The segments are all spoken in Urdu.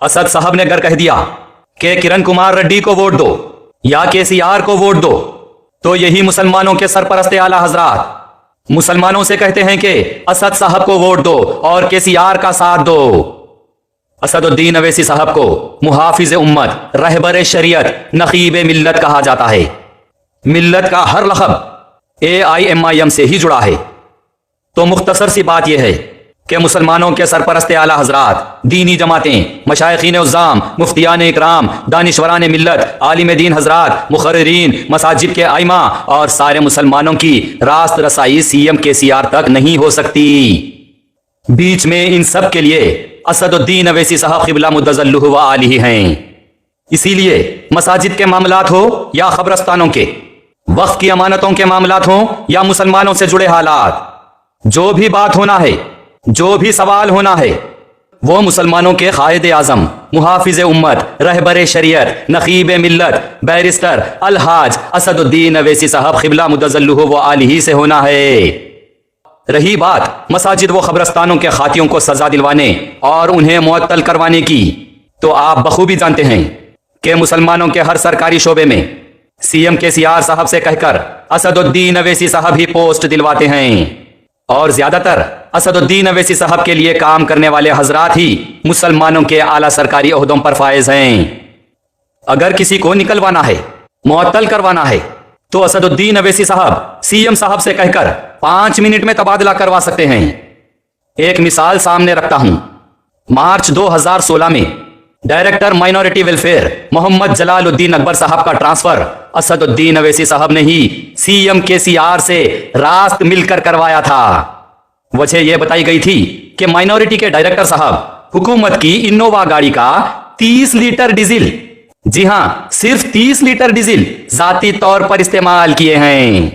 اسد صاحب نے اگر کہہ دیا کہ کرن کمار ریڈی کو ووٹ دو یا KCR کو ووٹ دو تو یہی مسلمانوں کے سرپرست اعلی حضرات مسلمانوں سے کہتے ہیں کہ اسد صاحب کو ووٹ دو اور KCR کا ساتھ دو۔ اسد الدین اویسی صاحب کو محافظ امت، رہبر شریعت، نقیب ملت کہا جاتا ہے۔ ملت کا ہر لقب AIMIM سے ہی جڑا ہے۔ تو مختصر سی بات یہ ہے کہ مسلمانوں کے سرپرست اعلی حضرات، دینی جماعتیں، مشائخین عظام، مفتیان اکرام، دانشوران ملت، عالم دین حضرات، مقررین، مساجد کے ائمہ اور سارے مسلمانوں کی راست رسائی CM KCR تک نہیں ہو سکتی۔ بیچ میں ان سب کے لیے اسد الدین اویسی صاحب قبلہ مدظلہ و آلہ ہیں۔ اسی لیے مساجد کے معاملات ہو یا قبرستانوں کے، وقف کی امانتوں کے معاملات ہوں یا مسلمانوں سے جڑے حالات، جو بھی بات ہونا ہے، جو بھی سوال ہونا ہے، وہ مسلمانوں کے قائد اعظم، محافظ امت، رہبر شریعت، نقیب ملت، بیرسٹر الحاج اسد الدین اویسی صاحب قبلہ مدظلہ و آلہ سے ہونا ہے۔ رہی بات مساجد و قبرستانوں کے خاطیوں کو سزا دلوانے اور انہیں معطل کروانے کی، تو آپ بخوبی جانتے ہیں کہ مسلمانوں کے ہر سرکاری شعبے میں CM KCR صاحب سے کہہ کر اسد الدین اویسی صاحب ہی پوسٹ دلواتے ہیں، اور زیادہ تر اسد الدین اویسی صاحب کے لیے کام کرنے والے حضرات ہی مسلمانوں کے اعلیٰ سرکاری عہدوں پر فائز ہیں۔ اگر کسی کو نکلوانا ہے، معطل کروانا ہے، تو اسد الدین اویسی صاحب CM صاحب سے کہہ کر 5 منٹ میں تبادلہ کروا سکتے ہیں۔ ایک مثال سامنے رکھتا ہوں۔ مارچ 2016 میں ڈائریکٹر مائنورٹی ویلفیئر محمد جلال الدین اکبر صاحب کا ٹرانسفر اسد الدین اویسی صاحب نے ہی CM KCR سے راست مل کر کروایا تھا۔ وجہ یہ بتائی گئی تھی کہ مائنورٹی کے ڈائریکٹر صاحب حکومت کی انووا گاڑی کا 30 لیٹر ڈیزل، جی ہاں صرف 30 لیٹر ڈیزل ذاتی طور پر استعمال کیے ہیں۔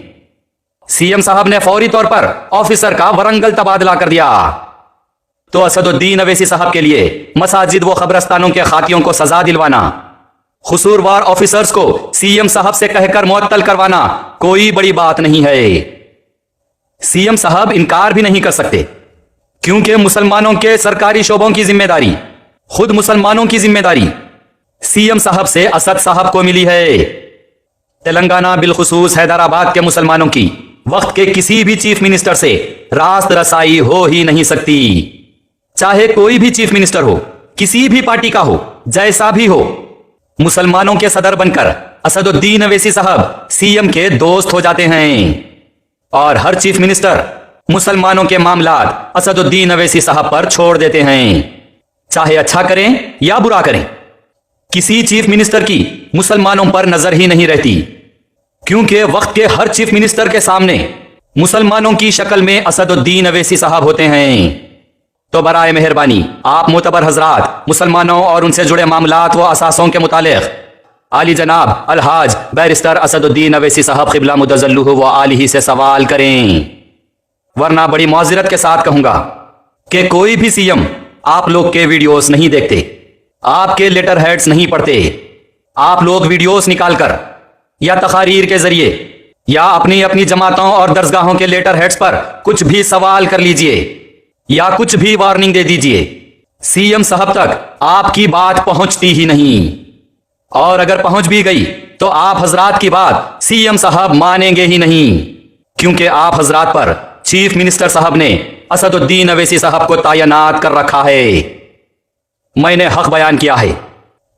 CM صاحب نے فوری طور پر آفیسر کا ورنگل تبادلہ کر دیا۔ تو اسد الدین اویسی صاحب کے لیے مساجد و قبرستانوں کے خاطیوں کو سزا دلوانا، قصوروار آفیسرز کو CM صاحب سے کہہ کر معطل کروانا کوئی بڑی بات نہیں ہے۔ CM صاحب انکار بھی نہیں کر سکتے، کیونکہ مسلمانوں کے سرکاری شعبوں کی ذمہ داری، خود مسلمانوں کی ذمہ داری CM صاحب سے اسد صاحب کو ملی ہے۔ تلنگانہ بالخصوص حیدرآباد کے مسلمانوں کی وقت کے کسی بھی چیف منسٹر سے راست رسائی ہو ہی نہیں سکتی، چاہے کوئی بھی چیف منسٹر ہو، کسی بھی پارٹی کا ہو، جیسا بھی ہو۔ مسلمانوں کے صدر بن کر اسد الدین اویسی صاحب CM کے دوست ہو جاتے ہیں، اور ہر چیف منسٹر مسلمانوں کے معاملات اسد الدین اویسی صاحب پر چھوڑ دیتے ہیں، چاہے اچھا کریں یا برا کریں۔ کسی چیف منسٹر کی مسلمانوں پر نظر ہی نہیں رہتی، کیونکہ وقت کے ہر چیف منسٹر کے سامنے مسلمانوں کی شکل میں اسد الدین اویسی صاحب ہوتے ہیں۔ تو برائے مہربانی آپ معتبر حضرات مسلمانوں اور ان سے جڑے معاملات و اثاثوں کے متعلق عالی جناب الحاج بیرسٹر اسد الدین اویسی صاحب قبلہ مدظلہ و آلہ سے سوال کریں، ورنہ بڑی معذرت کے ساتھ کہوں گا کہ کوئی بھی CM آپ لوگ کے ویڈیوز نہیں دیکھتے، آپ کے لیٹر ہیڈز نہیں پڑھتے۔ آپ لوگ ویڈیوز نکال کر یا تقاریر کے ذریعے یا اپنی جماعتوں اور درسگاہوں کے لیٹر ہیڈز پر کچھ بھی سوال کر لیجئے یا کچھ بھی وارننگ دے دیجئے، CM صاحب تک آپ کی بات پہنچتی ہی نہیں، اور اگر پہنچ بھی گئی تو آپ حضرات کی بات CM صاحب مانیں گے ہی نہیں، کیونکہ آپ حضرات پر چیف منسٹر صاحب نے اسد الدین اویسی صاحب کو تعینات کر رکھا ہے۔ میں نے حق بیان کیا ہے،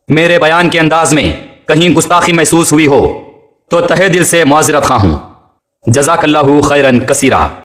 میرے بیان کے انداز میں کہیں گستاخی محسوس ہوئی ہو تو تہہ دل سے معذرت خواہ ہوں۔ جزاک اللہ خیرن کثیرہ۔